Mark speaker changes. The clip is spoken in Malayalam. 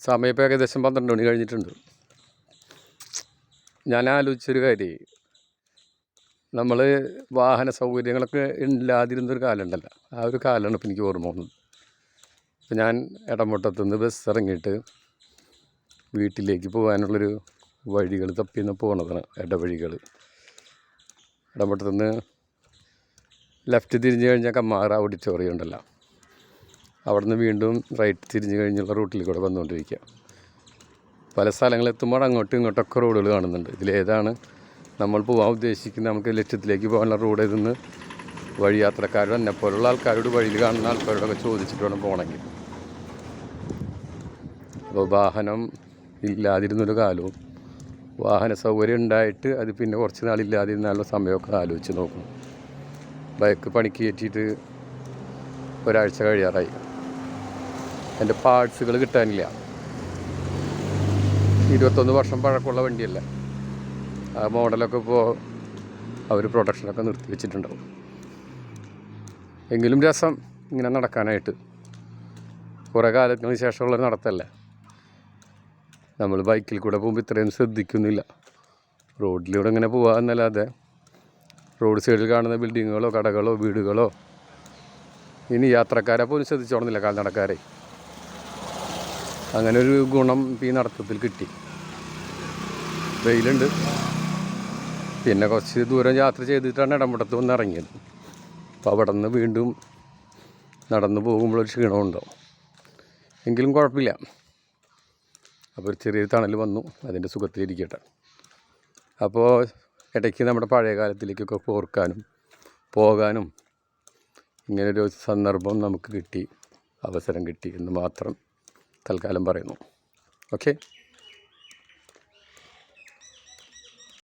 Speaker 1: സമയം ഇപ്പോൾ ഏകദേശം 12 മണി കഴിഞ്ഞിട്ടുണ്ട്. ഞാൻ ആലോചിച്ചൊരു കാര്യം, നമ്മൾ വാഹന സൗകര്യങ്ങളൊക്കെ ഇല്ലാതിരുന്നൊരു കാലമുണ്ടല്ലോ, ആ ഒരു കാലമാണ് ഇപ്പോൾ എനിക്ക് ഓർമ്മ വന്നത്. ഇപ്പോൾ ഞാൻ എടമുട്ടത്തുനിന്ന് ബസ് ഇറങ്ങിയിട്ട് വീട്ടിലേക്ക് പോകാനുള്ളൊരു വഴികൾ തപ്പിന്ന് പോണതാണ്. ഇടവഴികൾ, എടമുട്ടത്തുനിന്ന് ലെഫ്റ്റ് തിരിഞ്ഞ് കഴിഞ്ഞാൽ കമ്മാറ ഓഡിറ്റോറിയം ഉണ്ടല്ലോ, അവിടെ നിന്ന് വീണ്ടും റൈറ്റ് തിരിഞ്ഞ് കഴിഞ്ഞുള്ള റൂട്ടിൽ കൂടെ വന്നുകൊണ്ടിരിക്കുക. പല സ്ഥലങ്ങളെത്തുമ്പോൾ അങ്ങോട്ടും ഇങ്ങോട്ടൊക്കെ റോഡുകൾ കാണുന്നുണ്ട്. ഇതിലേതാണ് നമ്മൾ പോകാൻ ഉദ്ദേശിക്കുന്നത്, നമുക്ക് ലക്ഷ്യത്തിലേക്ക് പോകാനുള്ള റോഡ് ഇതെന്ന് വഴി യാത്രക്കാരോട്, എന്നെപ്പോലുള്ള ആൾക്കാരോട്, വഴിയിൽ കാണുന്ന ആൾക്കാരോടൊക്കെ ചോദിച്ചിട്ട് വേണം പോകണമെങ്കിൽ. അപ്പോൾ വാഹനം ഇല്ലാതിരുന്നൊരു കാലവും വാഹന സൗകര്യം ഉണ്ടായിട്ട് അത് പിന്നെ കുറച്ച് നാളില്ലാതിരുന്നാലുള്ള സമയമൊക്കെ ആലോചിച്ച് നോക്കണം. ബൈക്ക് പണിക്ക് കയറ്റിയിട്ട് ഒരാഴ്ച കഴിയാറായി, എൻ്റെ പാർട്സുകൾ കിട്ടാനില്ല. 21 വർഷം പഴക്കമുള്ള വണ്ടിയല്ല, ആ മോഡലൊക്കെ ഇപ്പോൾ അവർ പ്രൊഡക്ഷനൊക്കെ നിർത്തി വെച്ചിട്ടുണ്ടാവും. എങ്കിലും രസം ഇങ്ങനെ നടക്കാനായിട്ട്. കുറേ കാലത്തിന് ശേഷമുള്ളൊരു നടത്തല്ലേ. നമ്മൾ ബൈക്കിൽ കൂടെ പോകുമ്പോൾ ഇത്രയും ശ്രദ്ധിക്കുന്നില്ല. റോഡിലൂടെ ഇങ്ങനെ പോകാമെന്നല്ലാതെ റോഡ് സൈഡിൽ കാണുന്ന ബിൽഡിങ്ങുകളോ കടകളോ വീടുകളോ ഇനി യാത്രക്കാരെ പോലും ശ്രദ്ധിച്ചോളുന്നില്ല, കാൽനടക്കാരെ. അങ്ങനെ ഒരു ഗുണം ഈ നടത്തത്തിൽ കിട്ടി. വെയിലുണ്ട്, പിന്നെ കുറച്ച് ദൂരം യാത്ര ചെയ്തിട്ടാണ് എടമുട്ടത്ത് വന്ന് ഇറങ്ങിയത്. അപ്പോൾ അവിടെ നിന്ന് വീണ്ടും നടന്നു പോകുമ്പോഴൊരു ക്ഷീണമുണ്ടാവും, എങ്കിലും കുഴപ്പമില്ല. അപ്പോൾ ഒരു ചെറിയൊരു തണൽ വന്നു, അതിൻ്റെ സുഖത്തിലിരിക്കട്ടെ. അപ്പോൾ ഇടയ്ക്ക് നമ്മുടെ പഴയ കാലത്തിലേക്കൊക്കെ ഓർക്കാനും പോകാനും ഇങ്ങനൊരു സന്ദർഭം നമുക്ക് കിട്ടി, അവസരം കിട്ടി എന്ന് മാത്രം തൽക്കാലം പറയുന്നു. ഓക്കെ.